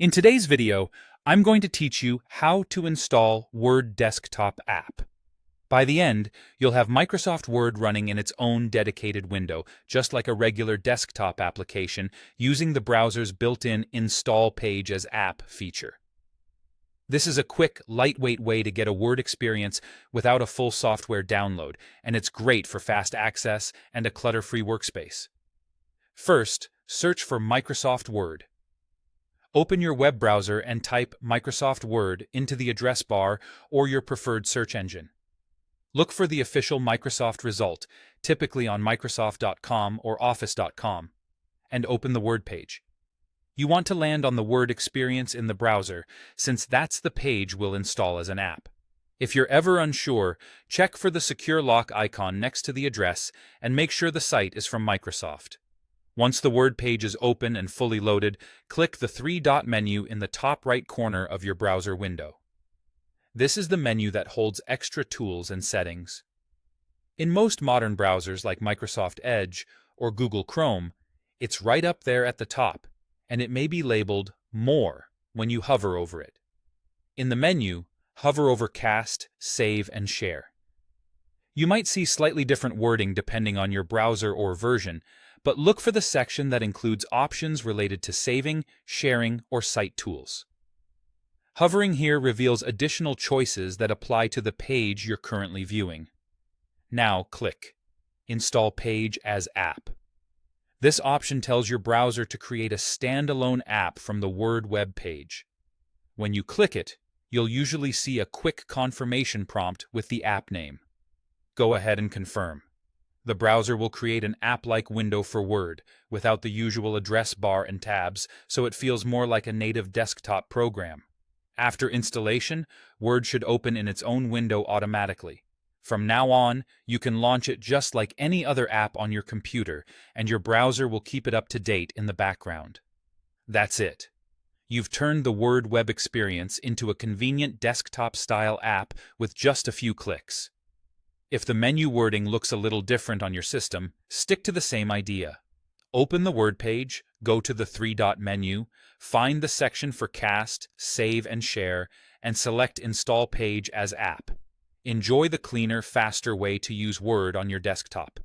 In today's video, I'm going to teach you how to install Word Desktop app. By the end, you'll have Microsoft Word running in its own dedicated window, just like a regular desktop application, using the browser's built-in Install Page as App feature. This is a quick, lightweight way to get a Word experience without a full software download, and it's great for fast access and a clutter-free workspace. First, search for Microsoft Word. Open your web browser and type Microsoft Word into the address bar or your preferred search engine. Look for the official Microsoft result, typically on Microsoft.com or Office.com, and open the Word page. You want to land on the Word experience in the browser, since that's the page we'll install as an app. If you're ever unsure, check for the secure lock icon next to the address and make sure the site is from Microsoft. Once the Word page is open and fully loaded, click the three-dot menu in the top right corner of your browser window. This is the menu that holds extra tools and settings. In most modern browsers like Microsoft Edge or Google Chrome, it's right up there at the top, and it may be labeled More when you hover over it. In the menu, hover over Cast, Save, and Share. You might see slightly different wording depending on your browser or version, but look for the section that includes options related to saving, sharing, or site tools. Hovering here reveals additional choices that apply to the page you're currently viewing. Now click Install Page as App. This option tells your browser to create a standalone app from the Word web page. When you click it, you'll usually see a quick confirmation prompt with the app name. Go ahead and confirm. The browser will create an app-like window for Word, without the usual address bar and tabs, so it feels more like a native desktop program. After installation, Word should open in its own window automatically. From now on, you can launch it just like any other app on your computer, and your browser will keep it up to date in the background. That's it. You've turned the Word web experience into a convenient desktop-style app with just a few clicks. If the menu wording looks a little different on your system, stick to the same idea. Open the Word page, go to the three-dot menu, find the section for Cast, Save, and Share, and select Install Page as App. Enjoy the cleaner, faster way to use Word on your desktop.